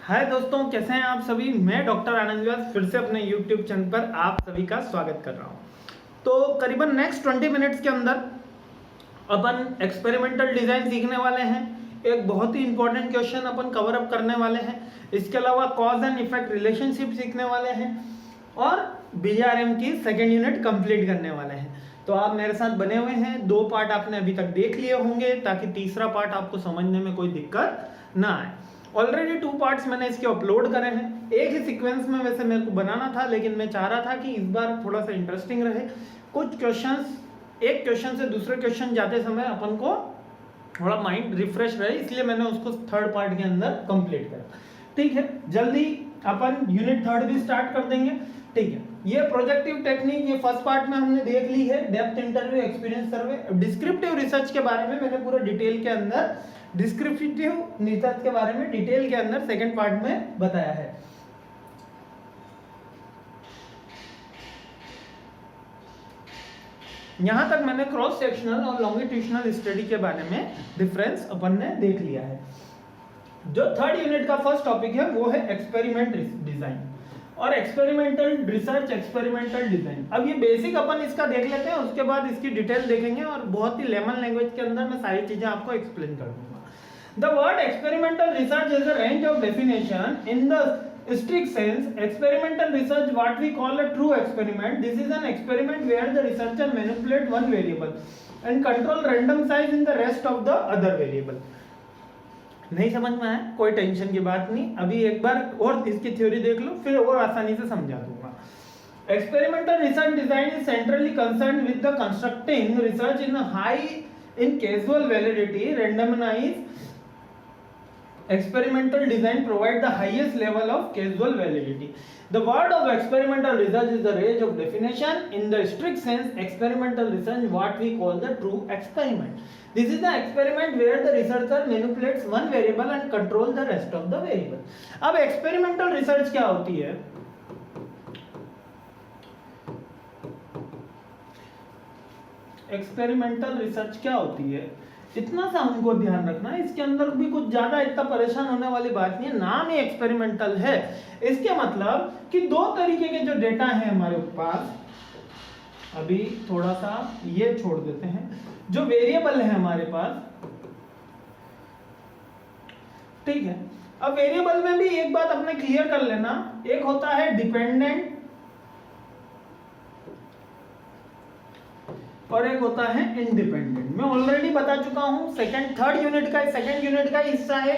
हाय दोस्तों, कैसे हैं आप सभी। मैं डॉक्टर आनंद व्यास फिर से अपने यूट्यूब चैनल पर आप सभी का स्वागत कर रहा हूं। तो करीबन नेक्स्ट 20 मिनट्स के अंदर अपन एक्सपेरिमेंटल डिजाइन सीखने वाले हैं। एक बहुत ही इंपॉर्टेंट क्वेश्चन अपन कवर अप करने वाले हैं। इसके अलावा कॉज एंड इफेक्ट रिलेशनशिप सीखने वाले हैं और बीआरएम की सेकेंड यूनिट कंप्लीट करने वाले हैं। तो आप मेरे साथ बने हुए हैं। 2 पार्ट आपने अभी तक देख लिए होंगे ताकि तीसरा पार्ट आपको समझने में कोई दिक्कत ना आए। ऑलरेडी 2 पार्ट्स मैंने इसके अपलोड करे हैं। एक ही सीक्वेंस में वैसे मेरे को बनाना था, लेकिन मैं चाह रहा था कि इस बार थोड़ा सा इंटरेस्टिंग रहे। कुछ क्वेश्चंस, एक क्वेश्चन से दूसरे क्वेश्चन जाते समय अपन को थोड़ा माइंड रिफ्रेश रहे, इसलिए मैंने उसको थर्ड पार्ट के अंदर कंप्लीट करा। ठीक है, जल्दी अपन यूनिट 3 भी स्टार्ट कर देंगे। ठीक है, ये प्रोजेक्टिव टेक्निक ये फर्स्ट पार्ट में हमने देख ली है। डेप्थ इंटरव्यू, एक्सपीरियंस सर्वे, डिस्क्रिप्टिव रिसर्च के बारे में मैंने पूरा डिटेल के अंदर, डिस्क्रिप्टिव रिसर्च के बारे में डिटेल के अंदर सेकंड पार्ट में बताया है। यहां तक मैंने क्रॉस सेक्शनल और लॉन्गिट्यूशनल स्टडी के बारे में डिफरेंस अपन ने देख लिया है। जो थर्ड यूनिट का फर्स्ट टॉपिक है वो है एक्सपेरिमेंट डिजाइन और एक्सपेरिमेंटल रिसर्च, एक्सपेरिमेंटल डिजाइन। अब ये बेसिक अपन इसका देख लेते हैं, उसके बाद इसकी डिटेल देखेंगे और बहुत ही लेमन लैंग्वेज के अंदर मैं सारी चीजें आपको एक्सप्लेन कर दूंगा। The word experimental research is a range of definition. In the strict sense, experimental research, what we call a true experiment, this is an experiment where the researcher manipulate one variable and control random size in the rest of the other variable. नहीं समझ में आया कोई tension की बात नहीं, अभी एक बार और इसकी थ्योरी देख लो, फिर और आसानी से समझा दूंगा। Experimental research design is centrally concerned with the constructing research in a high in causal validity, randomized experimental design provide the highest level of causal validity. The word of experimental research is the range of definition. In the strict sense, experimental research what we call the true experiment. This is the experiment where the researcher manipulates one variable and control the rest of the variable. अब experimental research क्या होती है? Experimental research क्या होती है, इतना सा हमको ध्यान रखना है। इसके अंदर भी कुछ ज्यादा इतना परेशान होने वाली बात नहीं है, नाम ही एक्सपेरिमेंटल है। इसके मतलब कि 2 तरीके के जो डेटा है हमारे पास, अभी थोड़ा सा ये छोड़ देते हैं, जो वेरिएबल है हमारे पास। ठीक है, अब वेरिएबल में भी एक बात अपने क्लियर कर लेना, एक होता है डिपेंडेंट और एक होता है इंडिपेंडेंट। मैं ऑलरेडी बता चुका हूं, थर्ड यूनिट का हिस्सा है,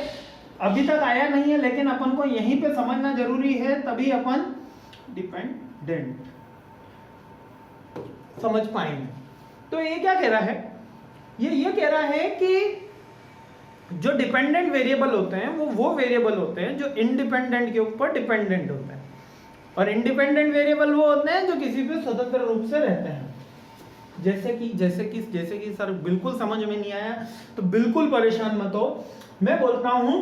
अभी तक आया नहीं है, लेकिन अपन को यहीं पे समझना जरूरी है, तभी अपन डिपेंडेंट समझ पाएंगे। तो ये क्या कह रहा है, ये कह रहा है कि जो डिपेंडेंट वेरिएबल होते हैं वो वेरिएबल होते हैं जो इंडिपेंडेंट के ऊपर डिपेंडेंट होते हैं, और इंडिपेंडेंट वेरिएबल वो होते हैं जो किसी पे स्वतंत्र रूप से रहते हैं। जैसे कि सर बिल्कुल समझ में नहीं आया तो बिल्कुल परेशान मत हो। मैं बोलता हूं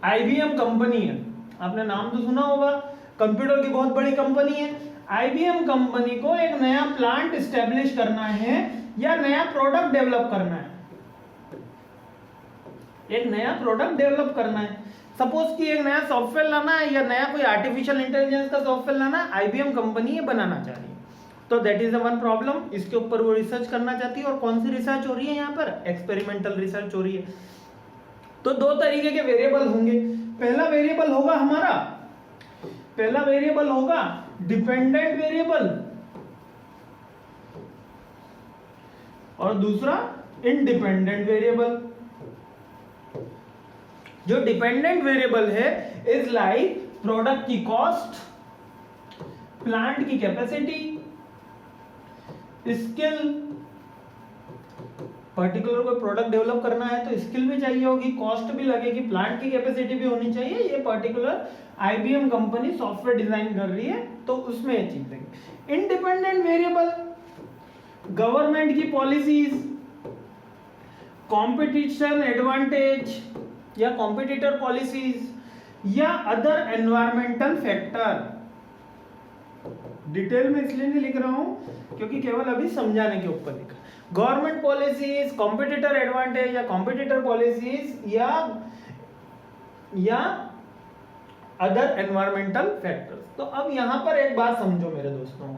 IBM कंपनी है, आपने नाम तो सुना होगा, कंप्यूटर की बहुत बड़ी कंपनी है। IBM कंपनी को एक नया प्लांट एस्टेब्लिश करना है या नया प्रोडक्ट डेवलप करना है, एक नया प्रोडक्ट डेवलप करना है। सपोज कि एक नया सॉफ्टवेयर लाना है या नया कोई आर्टिफिशियल इंटेलिजेंस का सॉफ्टवेयर लाना है, IBM कंपनी ये बनाना चाह रही है। तो that is the one problem, इसके ऊपर वो रिसर्च करना चाहती है। और कौन सी रिसर्च हो रही है यहाँ पर, एक्सपेरिमेंटल रिसर्च हो रही है। तो 2 तरीके के वेरिएबल होंगे। पहला वेरिएबल होगा डिपेंडेंट वेरिएबल और दूसरा इंडिपेंडेंट वेरिएबल। जो डिपेंडेंट वेरिएबल है इज लाइक प्रोडक्ट की कॉस्ट, प्लांट की कैपेसिटी, स्किल। पर्टिकुलर कोई प्रोडक्ट डेवलप करना है तो स्किल भी चाहिए होगी, कॉस्ट भी लगेगी, प्लांट की कैपेसिटी भी होनी चाहिए। ये particular IBM company software design कर रही है तो उसमें ये चीज देंगे। इंडिपेंडेंट वेरिएबल गवर्नमेंट की पॉलिसीज, कंपटीशन एडवांटेज या कॉम्पिटिटर पॉलिसीज या अदर एनवायरमेंटल फैक्टर। डिटेल में इसलिए नहीं लिख रहा हूं क्योंकि केवल अभी समझाने के ऊपर लिखा। गवर्नमेंट पॉलिसीज, कॉम्पिटिटर एडवांटेज या कॉम्पिटिटर पॉलिसीज या अदर एनवायरमेंटल फैक्टर्स। तो अब यहां पर एक बात समझो मेरे दोस्तों,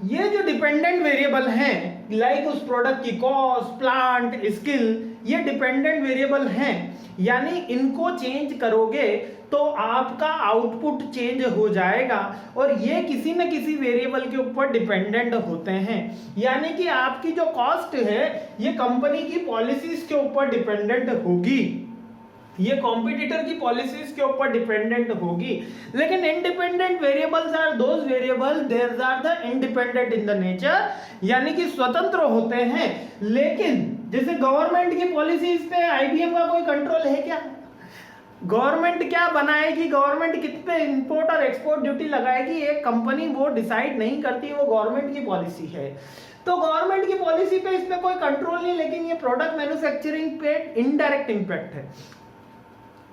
ये जो डिपेंडेंट वेरिएबल हैं लाइक उस प्रोडक्ट की कॉस्ट, प्लांट, स्किल, ये डिपेंडेंट वेरिएबल हैं, यानी इनको चेंज करोगे तो आपका आउटपुट चेंज हो जाएगा, और ये किसी न किसी वेरिएबल के ऊपर डिपेंडेंट होते हैं। यानी कि आपकी जो कॉस्ट है ये कंपनी की पॉलिसीज के ऊपर डिपेंडेंट होगी, ये कॉम्पिटिटर की पॉलिसीज के ऊपर डिपेंडेंट होगी। लेकिन independent variables are those variable there are the independent in the nature, यानी कि स्वतंत्र होते हैं। लेकिन जैसे गवर्नमेंट की पॉलिसीज पे आईबीएम का कोई कंट्रोल है क्या? गवर्नमेंट क्या बनाएगी, गवर्नमेंट कितने इंपोर्ट और एक्सपोर्ट ड्यूटी लगाएगी, एक कंपनी वो डिसाइड नहीं करती, वो गवर्नमेंट की पॉलिसी है। तो गवर्नमेंट की पॉलिसी पे इसमें कोई कंट्रोल नहीं, लेकिन ये प्रोडक्ट मैन्युफैक्चरिंग पे इनडायरेक्ट इंपैक्ट है।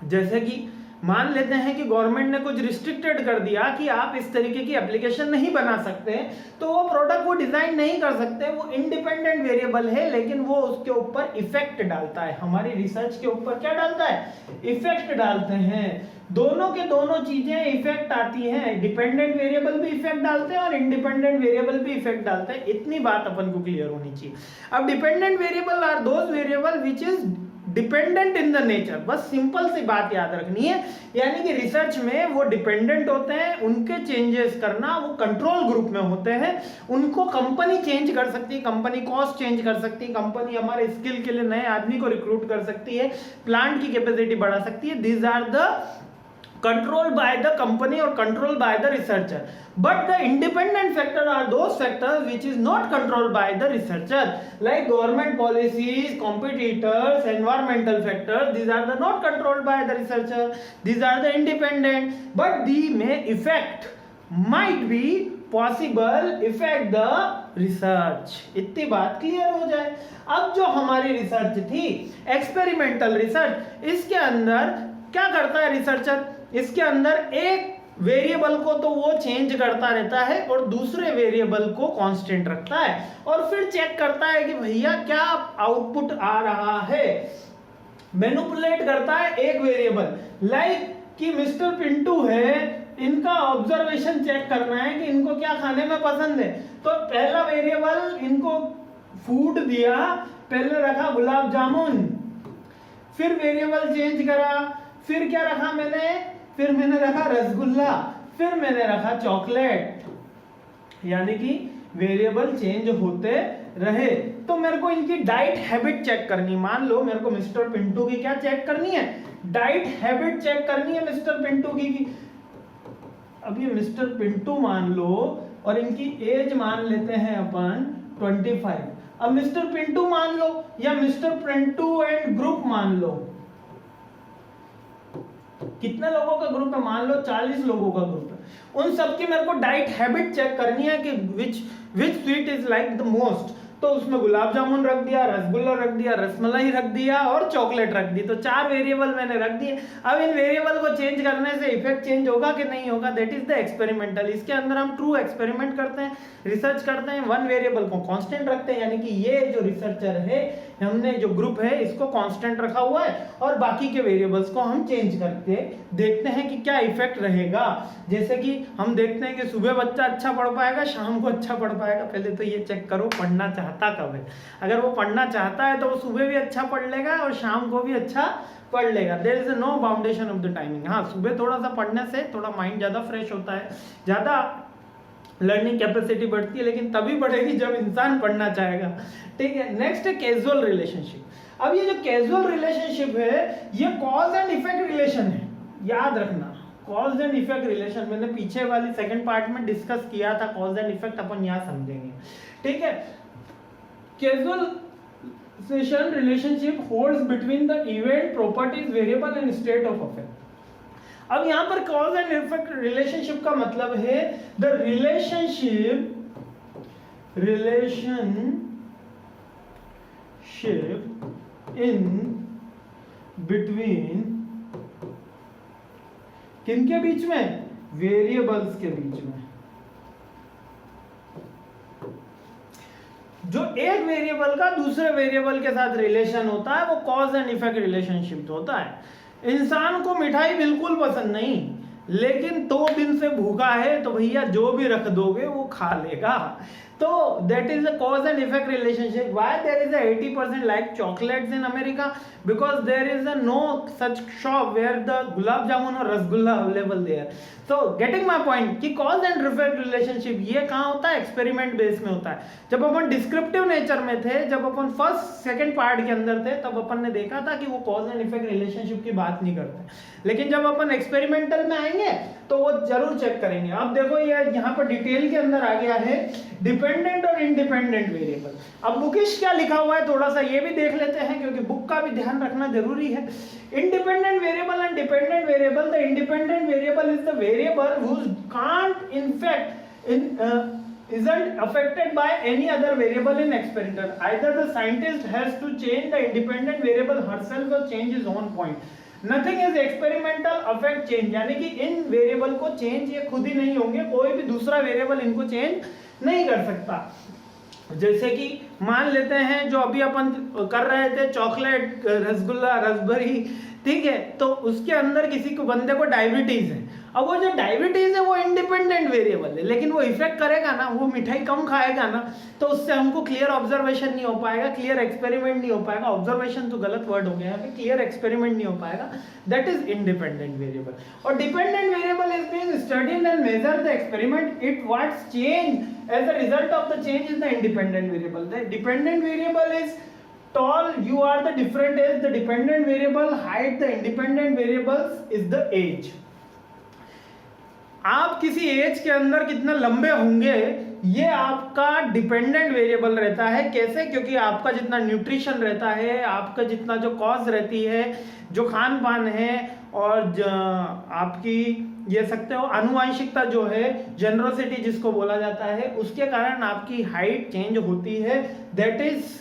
जैसे कि मान लेते हैं कि गवर्नमेंट ने कुछ रिस्ट्रिक्टेड कर दिया कि आप इस तरीके की एप्लीकेशन नहीं बना सकते, तो वो प्रोडक्ट वो डिजाइन नहीं कर सकते, वो इंडिपेंडेंट वेरिएबल है, लेकिन वो उसके ऊपर इफेक्ट डालता है, हमारी रिसर्च के ऊपर क्या डालता है, इफेक्ट डालते हैं। दोनों के दोनों चीजें इफेक्ट आती हैं, डिपेंडेंट वेरिएबल भी इफेक्ट डालते हैं और इंडिपेंडेंट वेरिएबल भी इफेक्ट डालते हैं। इतनी बात अपन को क्लियर होनी चाहिए। अब dependent variable are those variable which is dependent in the nature, बस सिंपल सी बात याद रखनी है, यानी कि रिसर्च में वो डिपेंडेंट होते हैं, उनके चेंजेस करना वो कंट्रोल ग्रुप में होते हैं, उनको कंपनी चेंज कर सकती है, कंपनी कॉस्ट चेंज कर सकती है, कंपनी हमारे स्किल के लिए नए आदमी को रिक्रूट कर सकती है, प्लांट की कैपेसिटी बढ़ा सकती है। These are the controlled by the company or controlled by the researcher, but the independent factor are those factors which is not controlled by the researcher, like government policies, competitors, environmental factors. These are the not controlled by the researcher, these are the independent, but they may affect, might be possible affect the research। इतनी बात clear हो जाए। अब जो हमारी research थी experimental research, इसके अंदर क्या करता है रिसर्चर, इसके अंदर एक वेरिएबल को तो वो चेंज करता रहता है और दूसरे वेरिएबल को कांस्टेंट रखता है, और फिर चेक करता है कि भैया क्या आउटपुट आ रहा है। मैनिपुलेट करता है एक वेरिएबल, लाइक कि मिस्टर पिंटू है, इनका ऑब्जर्वेशन चेक करना है कि इनको क्या खाने में पसंद है। तो पहला वेरिएबल इनको फूड दिया, पहले रखा गुलाब जामुन, फिर वेरिएबल चेंज करा, फिर क्या रखा मैंने, फिर मैंने रखा रसगुल्ला, फिर मैंने रखा चॉकलेट, यानी कि वेरिएबल चेंज होते रहे। तो मेरे को इनकी डाइट हैबिट चेक करनी, मान लो मेरे को मिस्टर पिंटू की क्या चेक करनी है, डाइट हैबिट चेक करनी है मिस्टर पिंटू की। अब ये मिस्टर पिंटू मान लो और इनकी एज मान लेते हैं अपन 25। अब मिस्टर पिंटू मान लो या मिस्टर पिंटू एंड ग्रुप मान लो, कितने लोगों का ग्रुप है, मान लो 40 लोगों का ग्रुप है। उन सबकी मेरे को डाइट हैबिट चेक करनी है कि which sweet is like the most. तो उसमें गुलाब जामुन रख दिया, रसगुल्ला रख दिया, रसमलाई रख दिया और चॉकलेट रख दी। तो 4 वेरिएबल मैंने रख दिए। अब इन वेरिएबल को चेंज करने से इफेक्ट चेंज होगा कि नहीं होगा, दैट इज द एक्सपेरिमेंटल। इसके अंदर हम ट्रू एक्सपेरिमेंट करते हैं, रिसर्च करते हैं, 1 वेरिएबल को कांस्टेंट रखते हैं, यानी कि ये जो रिसर्चर है, हमने जो ग्रुप है इसको कांस्टेंट रखा हुआ है और बाकी के वेरिएबल्स को हम चेंज करके देखते हैं कि क्या इफेक्ट रहेगा। जैसे कि हम देखते हैं कि सुबह बच्चा अच्छा पढ़ पाएगा, शाम को अच्छा पढ़ पाएगा। पहले तो ये चेक करो पढ़ना चाहता कब है। अगर वो पढ़ना चाहता है तो वो सुबह भी अच्छा पढ़ लेगा और शाम को भी अच्छा पढ़ लेगा। There is no boundation of the timing. हाँ, सुबह थोड़ा सा पढ़ने से थोड़ा माइंड ज्यादा फ्रेश होता है, ज्यादा लर्निंग कैपेसिटी बढ़ती है, लेकिन तभी बढ़ेगी जब इंसान पढ़ना चाहेगा। ठीक है, नेक्स्ट है कैजुअल रिलेशनशिप। अब ये जो कैजुअल रिलेशनशिप है ये कॉज एंड इफेक्ट रिलेशन है, याद रखना। कॉज एंड इफेक्ट रिलेशन मैंने पीछे वाली सेकंड पार्ट में डिस्कस किया था, कॉज एंड इफेक्ट अपन यहाँ समझेंगे। ठीक है, casual relationship holds between the event, properties, variable and state of affair. अब यहां पर कॉज एंड इफेक्ट रिलेशनशिप का मतलब है द रिलेशनशिप इन बिटवीन, किनके बीच में, वेरिएबल्स के बीच में। जो एक वेरिएबल का दूसरे वेरिएबल के साथ रिलेशन होता है वो कॉज एंड इफेक्ट रिलेशनशिप होता है। इंसान को मिठाई बिल्कुल पसंद नहीं, लेकिन 2 दिन से भूखा है तो भैया जो भी रख दोगे वो खा लेगा। तो that is a cause and effect relationship. Why there is a 80% like chocolates in America? Because there is a no such shop where the gulab jamun or rasgulla available there. So getting my point कि cause and effect relationship ये कहाँ होता है? Experiment base में होता है। जब अपन descriptive nature में थे, जब अपन फर्स्ट सेकंड पार्ट के अंदर थे, तब अपन ने देखा था कि वो कॉज एंड इफेक्ट रिलेशनशिप की बात नहीं करते, लेकिन जब अपन एक्सपेरिमेंटल में आएंगे तो वो जरूर चेक करेंगे। अब देखो ये यहाँ पर डिटेल के अंदर आ गया है डिपेंडेंट और इंडिपेंडेंट वेरिएबल। अब बुकिश क्या लिखा हुआ है थोड़ा सा ये भी देख लेते हैं, क्योंकि बुक का भी ध्यान रखना जरूरी है। Independent variable and dependent variable, the independent variable is the variable which can't in fact isn't affected by any other variable in experiment. Either the scientist has to change the independent variable herself or change his own point. Nothing is experimental affect change, यानी कि इन variable को change ये खुद ही नहीं होंगे, कोई भी दूसरा वेरिएबल इनको चेंज नहीं कर सकता। जैसे कि मान लेते हैं जो अभी अपन कर रहे थे चॉकलेट, रसगुल्ला, रसबरी, ठीक है, तो उसके अंदर किसी को बंदे को डायबिटीज है। अब वो जो डायबिटीज है वो इंडिपेंडेंट वेरिएबल है, लेकिन वो इफेक्ट करेगा ना, वो मिठाई कम खाएगा ना, तो उससे हमको क्लियर ऑब्जर्वेशन नहीं हो पाएगा, क्लियर एक्सपेरिमेंट नहीं हो पाएगा। ऑब्जर्वेशन तो गलत वर्ड हो गया है, क्लियर एक्सपेरिमेंट नहीं हो पाएगा, दैट इज इंडिपेंडेंट वेरिएबल। और dependent variable is being studied and measure the experiment, it what's change as a result of the change is the independent variable. The dependent variable is tall, you are the different age, the dependent variable height, the independent variables is the age। आप किसी as के अंदर कितने लंबे होंगे ये आपका dependent variable रहता है। कैसे? क्योंकि आपका जितना न्यूट्रिशन रहता है, आपका जितना जो कॉज रहती है, जो खान पान है, और आपकी ये सकते हो अनुवांशिकता जो है, जेनरोसिटी जिसको बोला जाता है, उसके कारण आपकी हाइट चेंज होती है। दैट इज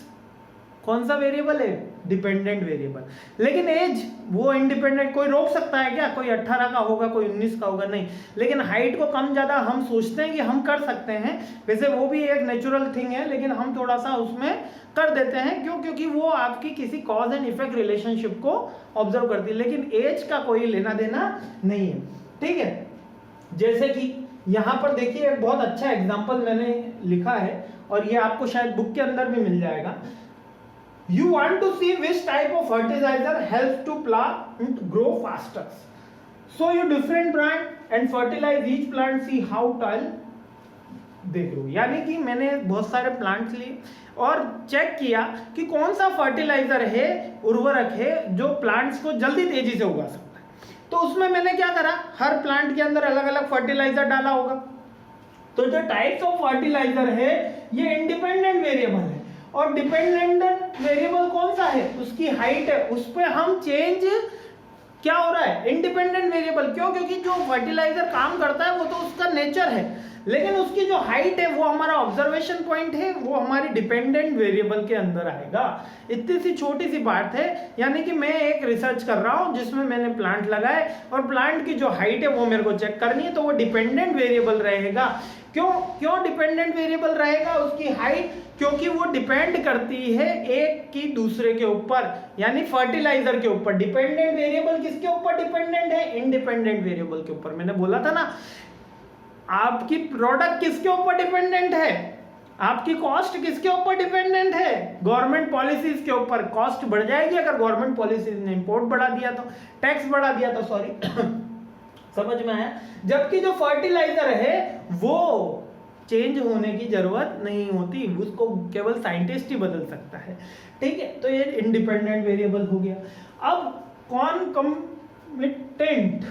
कौन सा वेरिएबल है? Dependent variable. लेकिन एज वो इंडिपेंडेंट, कोई रोक सकता है क्या? कोई 18 का होगा, कोई 19 का होगा, नहीं। लेकिन हाइट को कम ज्यादा हम सोचते हैं कि हम कर सकते हैं, वैसे वो भी एक नेचुरल थिंग है, लेकिन हम थोड़ा सा उसमें कर देते हैं। क्यों? क्योंकि वो आपकी किसी कॉज एंड इफेक्ट रिलेशनशिप को ऑब्जर्व करती है, लेकिन एज का कोई लेना देना नहीं है, ठीक है। जैसे कि यहाँ पर देखिए एक बहुत अच्छा एग्जाम्पल मैंने लिखा है, और ये आपको शायद बुक के अंदर भी मिल जाएगा। You want to see which type of fertilizer helps to plant grow faster. So you different plant and fertilize each plant, see how tall they grow। यानी कि मैंने बहुत सारे प्लांट्स लिए और चेक किया कि कौन सा फर्टिलाइजर है, उर्वरक है, जो प्लांट्स को जल्दी तेजी से उगा सकता है। तो उसमें मैंने क्या करा, हर प्लांट के अंदर अलग अलग फर्टिलाइजर डाला होगा। तो जो टाइप्स ऑफ फर्टिलाइजर है ये इंडिपेंडेंट वेरिएबल है, और डिपेंडेंट वेरिएबल कौन सा है? उसकी हाइट है, उस पर हम चेंज क्या हो रहा है? Independent variable. क्यों? क्योंकि जो फर्टिलाइजर काम करता है वो तो उसका नेचर है, लेकिन उसकी जो हाइट है वो हमारा ऑब्जर्वेशन पॉइंट है, वो हमारी डिपेंडेंट वेरिएबल के अंदर आएगा। इतनी सी छोटी सी बात है। यानी कि मैं एक रिसर्च कर रहा हूं जिसमें मैंने प्लांट लगाए, और प्लांट की जो हाइट है वो मेरे को चेक करनी है, तो वो डिपेंडेंट वेरिएबल रहेगा। क्यों डिपेंडेंट वेरिएबल रहेगा उसकी हाइट? क्योंकि वो डिपेंड करती है एक की दूसरे के ऊपर, यानी फर्टिलाइजर के ऊपर। डिपेंडेंट वेरिएबल किसके ऊपर डिपेंडेंट है? इंडिपेंडेंट वेरिएबल के ऊपर। मैंने बोला था ना, आपकी प्रोडक्ट किसके ऊपर डिपेंडेंट है? आपकी कॉस्ट किसके ऊपर डिपेंडेंट है? गवर्नमेंट पॉलिसीज के ऊपर। कॉस्ट बढ़ जाएगी अगर गवर्नमेंट पॉलिसीज ने इंपोर्ट बढ़ा दिया तो, टैक्स बढ़ा दिया तो, सॉरी समझ में आया? जबकि जो फर्टिलाइजर है वो चेंज होने की जरूरत नहीं होती, उसको केवल साइंटिस्ट ही बदल सकता है, ठीक है। तो ये इंडिपेंडेंट वेरिएबल हो गया। अब concomitant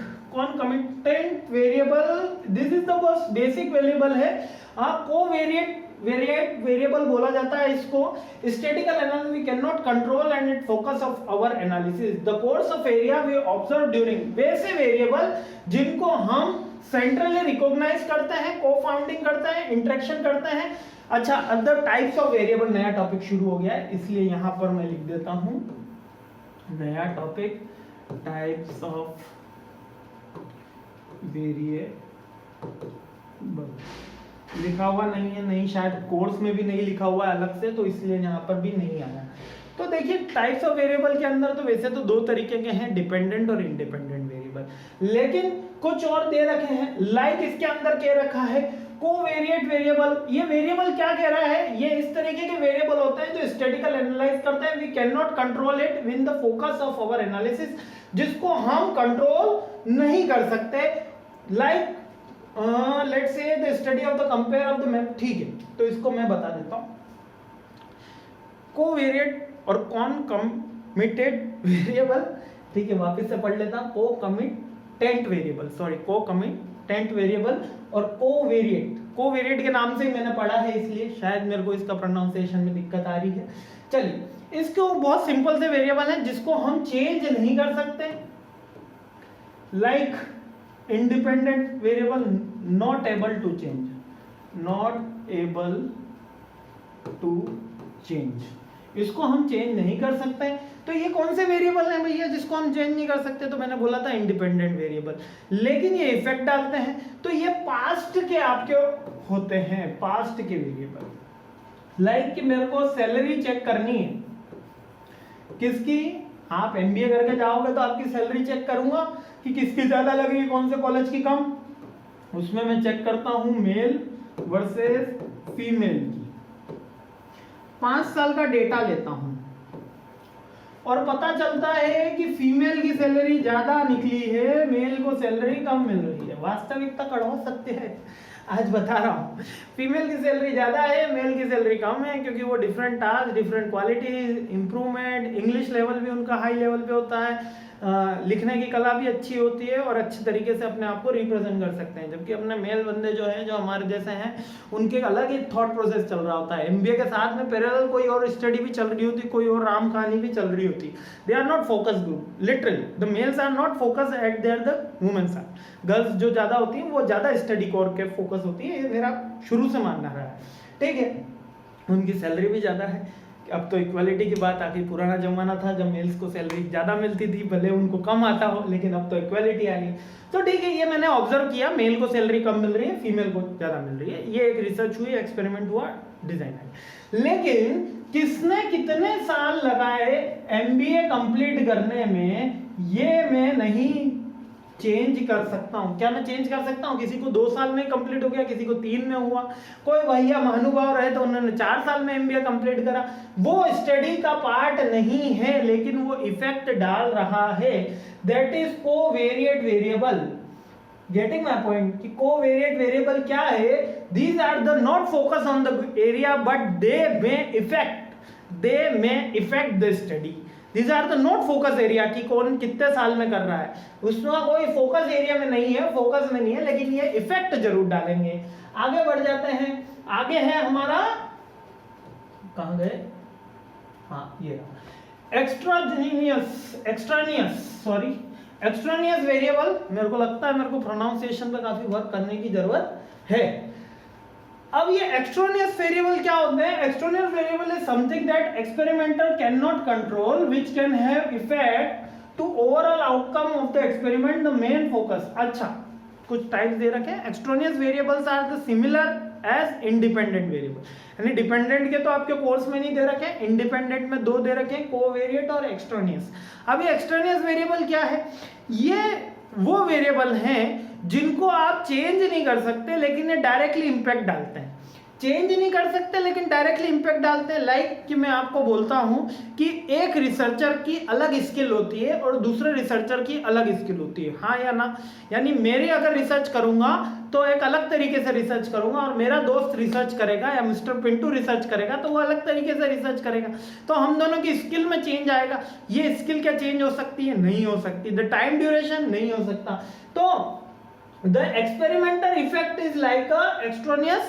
variable, this is the बस बेसिक वेरिएबल है। कोवेरिएंट वेरिएबल बोला जाता है इसको। Statical analysis we can not control and it focus of our analysis. The course of area we observe during, वैसे वेरिएबल जिनको हम सेंट्रली रिकॉग्नाइज करते हैं, को-फाउंडिंग करते हैं, इंटरेक्शन करते हैं। अच्छा, अदर टाइप्स ऑफ वेरिएबल, नया टॉपिक शुरू हो गया है, इसलिए यहां पर मैं लिख देता हूं नया टॉपिक, टाइप्स ऑफ वेरिएबल। लिखा हुआ नहीं है, नहीं शायद कोर्स में भी नहीं लिखा हुआ है अलग से, तो इसलिए यहाँ पर भी नहीं आया। तो देखिए टाइप्स ऑफ वेरिएबल के अंदर तो वैसे तो दो तरीके के हैं, डिपेंडेंट और इंडिपेंडेंट वेरिएबल, लेकिन कुछ और दे रखे हैं। लाइक इसके अंदर क्या रखा है, कोवेरिएट वेरिएबल। ये वेरिएबल क्या कह रहा है, ये इस तरीके के वेरिएबल होते हैं जो स्टैटिकल एनालाइज करते हैं, we can not control it with the focus of our analysis, जिसको हम कंट्रोल नहीं कर सकते। Like let's say the study of the compare of the map, ठीक है, तो इसको मैं बता देता हूं। कोवेरिएट और कॉनकमिटेड वेरिएबल, ठीक है, वापस से पढ़ लेता हूं। कोकमिटेंट वेरिएबल, सॉरी, कोकमिटेंट वेरिएबल और कोवेरिएट। कोवेरिएट के नाम से ही मैंने पढ़ा है, इसलिए शायद मेरे को इसका प्रोनाउंसिएशन में दिक्कत आ रही है। चलिए, इसको बहुत सिंपल से वेरिएबल है जिसको हम चेंज नहीं कर सकते। Like independent variable, not able to change, not able to change, इसको हम चेंज नहीं कर सकते। तो ये कौन से वेरिएबल हैं भैया जिसको हम चेंज नहीं कर सकते, तो मैंने बोला था इंडिपेंडेंट वेरिएबल, लेकिन ये इफेक्ट डालते हैं, तो ये पास्ट के आपके होते हैं, पास्ट के वेरिएबल। लाइक कि मेरे को सैलरी चेक करनी है, किसकी, आप एमबीए करके जाओगे तो आपकी सैलरी चेक करूंगा कि किसकी ज्यादा लग रही है, कौन से कॉलेज की कम, उसमें मैं चेक करता हूं मेल वर्सेस फीमेल की। 5 साल का डेटा लेता हूं और पता चलता है कि फीमेल की सैलरी ज्यादा निकली है, मेल को सैलरी कम मिल रही है। वास्तविकता कड़वा सत्य है, आज बता रहा हूँ। फीमेल की सैलरी ज्यादा है, मेल की सैलरी कम है, क्योंकि वो different task, different quality, improvement, English level भी उनका हाई लेवल पे होता है, लिखने की कला भी अच्छी होती है और अच्छे तरीके से अपने आप को रिप्रेजेंट कर सकते हैं। जबकि अपने मेल बंदे जो हैं, जो हमारे जैसे हैं, उनके अलग ही थॉट प्रोसेस चल रहा होता है। एमबीए के साथ में पैरेलल कोई और स्टडी भी चल रही होती, कोई और राम कहानी भी चल रही होती। They are not focus group, literally the males are not focus at there the womens are. Girls जो ज्यादा होती हैं वो ज्यादा स्टडी कोर के फोकस होती है, ये मेरा शुरू से मानना रहा है, ठीक है। उनकी सैलरी भी ज्यादा है। अब तो इक्वालिटी की बात आ गई, पुराना जमाना था जब मेल्स को सैलरी ज्यादा मिलती थी, भले उनको कम आता हो, लेकिन अब तो इक्वालिटी आ गई। तो ठीक है, ये मैंने ऑब्जर्व किया, मेल को सैलरी कम मिल रही है, फीमेल को ज्यादा मिल रही है। ये एक रिसर्च हुई, एक्सपेरिमेंट हुआ, डिजाइन आई। लेकिन किसने कितने साल लगाए एमबीए कंप्लीट करने में, ये मैं नहीं चेंज कर सकता हूं। क्या मैं चेंज कर सकता हूं? किसी को 2 साल में कंप्लीट हो गया, किसी को 3 में हुआ, कोई भैया महानुभाव रहे तो उन्होंने 4 साल में एमबीए कंप्लीट करा। वो स्टडी का पार्ट नहीं है, लेकिन वो इफेक्ट डाल रहा है। That is covariate variable. Getting my point कि कोवेरिएट वेरिएबल क्या है? These are the not focus on the area but they may effect the study. These are the not focus area कि कौन कितने साल में कर रहा है, उसमें कोई फोकस एरिया में नहीं है, फोकस में नहीं है, लेकिन ये इफेक्ट जरूर डालेंगे। आगे बढ़ जाते हैं, आगे है हमारा, कहां गए, हाँ ये एक्स्ट्रानियस वेरिएबल। मेरे को लगता है मेरे को प्रोनाउंसिएशन पे काफी वर्क करने की जरूरत है। अब ये एक्सट्रानियस वेरिएबल क्या होते हैं? Extraneous variable is something that experimenter can not control which can have effect to overall outcome of the experiment, the main focus. अच्छा, कुछ टाइप्स दे रखे हैं। Extraneous variables are the similar as independent variable, यानी dependent के तो आपके course में नहीं दे रखे हैं, इंडिपेंडेंट में 2 दे रखे हैं, कोवेरिएट और एक्सट्रानियस। अब ये एक्सट्रानियस वेरिएबल क्या है? ये वो वेरिएबल हैं जिनको आप चेंज नहीं कर सकते, लेकिन ये डायरेक्टली इंपैक्ट डालते हैं। चेंज नहीं कर सकते लेकिन डायरेक्टली इंपैक्ट डालते हैं। लाइक कि मैं आपको बोलता हूं कि एक रिसर्चर की अलग स्किल होती है और दूसरे रिसर्चर की अलग स्किल होती है, हाँ या ना? यानी मेरी अगर रिसर्च करूंगा तो एक अलग तरीके से रिसर्च करूंगा, और मेरा दोस्त रिसर्च करेगा या मिस्टर पिंटू रिसर्च करेगा तो वो अलग तरीके से रिसर्च करेगा। तो हम दोनों की स्किल में चेंज आएगा। ये स्किल क्या चेंज हो सकती है? नहीं हो सकती। द टाइम ड्यूरेशन नहीं हो सकता। तो the experimental effect is like a extraneous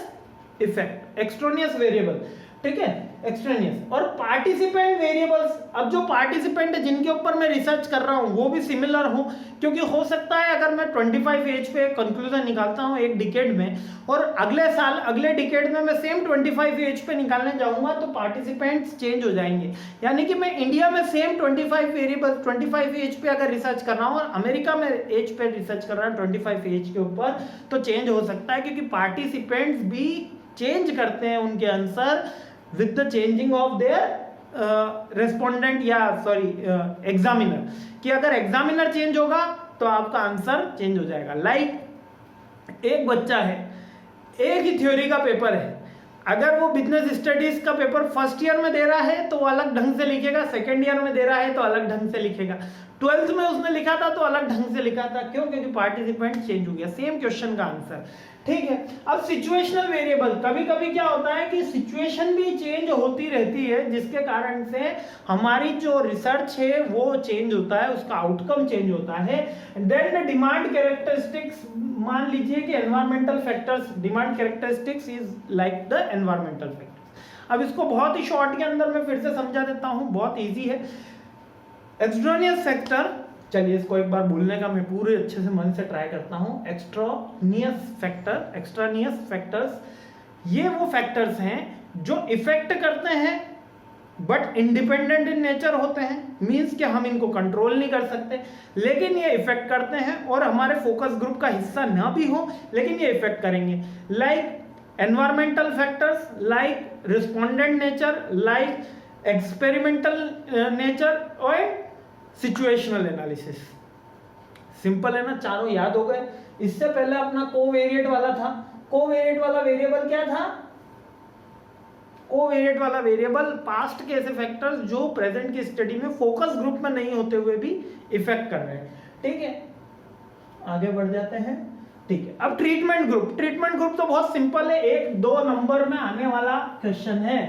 effect, extraneous variable, ठीक है, एक्सट्रानियस। और पार्टिसिपेंट वेरिएबल्स, अब जो पार्टिसिपेंट है जिनके ऊपर मैं रिसर्च कर रहा हूं वो भी सिमिलर हो, क्योंकि हो सकता है अगर मैं 25 एज पे कंक्लूजन निकालता हूं एक डिकेड में, और अगले साल अगले डिकेड में मैं सेम 25 एज पे निकालने जाऊंगा, तो पार्टिसिपेंट्स चेंज हो जाएंगे। यानी कि मैं इंडिया में सेम 25 एज पे अगर रिसर्च कर रहा हूं और अमेरिका में एज पे रिसर्च कर रहा हूं 25 एज के ऊपर, तो चेंज हो सकता है, क्योंकि पार्टिसिपेंट्स भी चेंज करते हैं उनके answer with the changing of their respondent या सॉरी एग्जामिनर, कि अगर एग्जामिनर चेंज होगा तो आपका आंसर चेंज हो जाएगा। लाइक एक बच्चा है, एक ही थ्योरी का पेपर है, अगर वो बिजनेस स्टडीज का पेपर फर्स्ट ईयर में दे रहा है तो वो अलग ढंग से लिखेगा, सेकेंड ईयर में दे रहा है तो अलग ढंग से लिखेगा, 12th में उसने लिखा था तो अलग ढंग से लिखा था। क्यों? क्योंकि पार्टिसिपेंट चेंज हो गया, सेम क्वेश्चन का आंसर। ठीक है, अब सिचुएशनल वेरिएबल, कभी कभी क्या होता है कि सिचुएशन भी चेंज होती रहती है, जिसके कारण से हमारी जो रिसर्च है वो चेंज होता है, उसका आउटकम चेंज होता है। देन द डिमांड कैरेक्टरिस्टिक्स, मान लीजिए कि environmental factors, demand characteristics is like the environmental factors. अब इसको बहुत ही शॉर्ट के अंदर मैं फिर से समझा देता हूं, बहुत इजी है। एक्सट्रानियस फैक्टर, चलिए इसको एक बार भूलने का मैं पूरे अच्छे से मन से ट्राई करता हूं। एक्सट्रानियस फैक्टर, एक्सट्रानियस फैक्टर्स, ये वो फैक्टर्स हैं जो इफेक्ट करते हैं बट इंडिपेंडेंट इन नेचर होते हैं, मींस कि हम इनको कंट्रोल नहीं कर सकते, लेकिन ये इफेक्ट करते हैं और हमारे फोकस ग्रुप का हिस्सा ना भी हो लेकिन ये इफेक्ट करेंगे। Like environmental factors, like respondent nature, like experimental nature और सिचुएशनल एनालिसिस। सिंपल है ना, चारों याद हो गए। इससे पहले अपना कोवेरिएट वाला था, कोवेरिएट वाला वेरिएबल क्या था? कोवेरिएट वाला वेरिएबल पास्ट के ऐसे फैक्टर्स जो प्रेजेंट की स्टडी में फोकस ग्रुप में नहीं होते हुए भी इफेक्ट कर रहे हैं। ठीक है, आगे बढ़ जाते हैं। ठीक है, अब ट्रीटमेंट ग्रुप, ट्रीटमेंट ग्रुप तो बहुत सिंपल है, 1-2 नंबर में आने वाला क्वेश्चन है।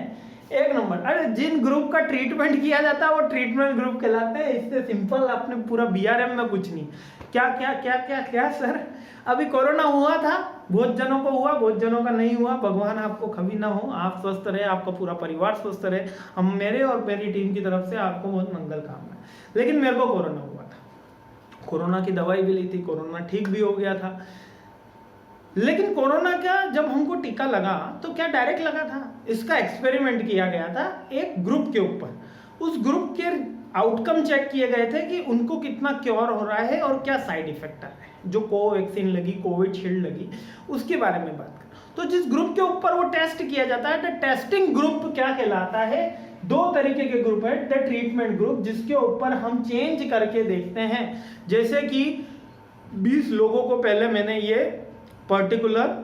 1 नंबर, अरे जिन ग्रुप का ट्रीटमेंट किया जाता है वो ट्रीटमेंट ग्रुप कहलाते हैं। इससे सिंपल आपने पूरा बीआरएम में कुछ नहीं। क्या क्या क्या क्या क्या सर, अभी कोरोना हुआ था, बहुत जनों को हुआ, बहुत जनों का नहीं हुआ, भगवान आपको कभी ना हो, आप स्वस्थ रहे, आपका पूरा परिवार स्वस्थ रहे, हम मेरे और मेरी टीम की तरफ से आपको बहुत मंगल कामना। लेकिन मेरे को कोरोना हुआ था, कोरोना की दवाई भी ली थी, कोरोना ठीक भी हो गया था। लेकिन कोरोना का जब हमको टीका लगा तो क्या डायरेक्ट लगा था? इसका एक्सपेरिमेंट किया गया था एक ग्रुप के ऊपर। उस ग्रुप के आउटकम चेक किए गए थे कि उनको कितना क्योर हो रहा है और क्या साइड इफेक्ट आ रहे हैं। जो कोवैक्सीन लगी, कोविशील्ड लगी, उसके बारे में बात करें तो जिस ग्रुप के ऊपर वो टेस्ट किया जाता है, द टेस्टिंग ग्रुप क्या कहलाता है? 2 तरीके के ग्रुप है, द ट्रीटमेंट ग्रुप जिसके ऊपर हम चेंज करके देखते हैं। जैसे कि 20 लोगों को पहले मैंने ये पर्टिकुलर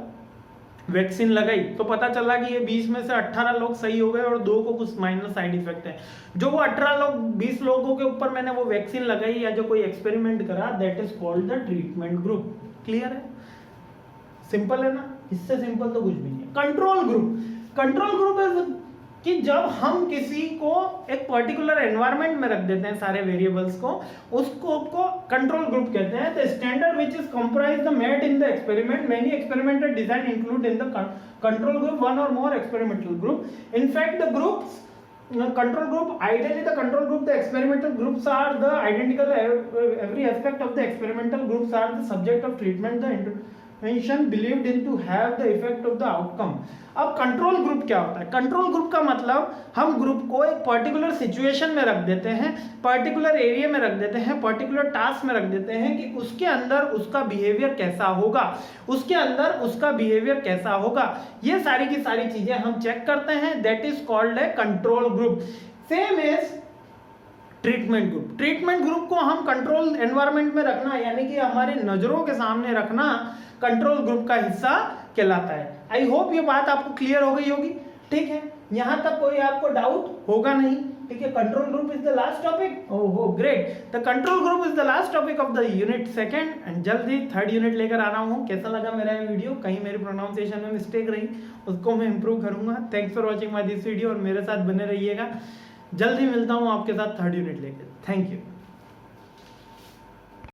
वैक्सीन लगाई तो पता चला कि ये 20 में से 18 लोग सही हो गए और 2 को कुछ माइनर साइड इफेक्ट है। जो वो 18 लोग 20 लोगों के ऊपर मैंने वो वैक्सीन लगाई या जो कोई एक्सपेरिमेंट करा, that is called the treatment group. Clear है? सिंपल है ना, इससे सिंपल तो कुछ भी नहीं है। Control group, control group is कि जब हम किसी को एक पर्टिकुलर एनवायरनमेंट में रख देते हैं सारे वेरिएबल्स को, उसको कंट्रोल ग्रुप कहते हैं। The standard which is comprised the made in the experiment, many experimental design include in the control group, one और more experimental group. In fact the groups control group, ideally the control group, the experimental groups are the identical, every aspect of the experimental groups are the subject of treatment, the intervention believed in to have the effect of the outcome। अब control group क्या होता है? Control group का मतलब हम group को एक particular situation में रख देते हैं, पर्टिकुलर एरिया में रख देते हैं, पर्टिकुलर टास्क में रख देते हैं कि उसके अंदर उसका बिहेवियर कैसा होगा, उसके अंदर उसका बिहेवियर कैसा होगा, ये सारी की सारी चीजें हम चेक करते हैं। That is called a control group. Same as treatment group, treatment group को हम कंट्रोल एनवायरनमेंट में रखना, यानी कि हमारे नजरों के सामने रखना, कंट्रोल ग्रुप का हिस्सा कहलाता है। आई होप ये बात आपको क्लियर हो गई होगी। ठीक है, यहां तक कोई आपको डाउट होगा नहीं। ठीक है, control group is the last topic. ओहो great, the control group is the last topic of the unit 2 and जल्दी 3rd यूनिट लेकर आ रहा हूं। कैसा लगा मेरा ये वीडियो? कहीं मेरी प्रोनाउंसिएशन में मिस्टेक रही उसको मैं इंप्रूव करूंगा। Thanks for watching my this video और मेरे साथ बने रहिएगा। जल्दी मिलता हूं आपके साथ 3rd यूनिट लेकर। Thank you.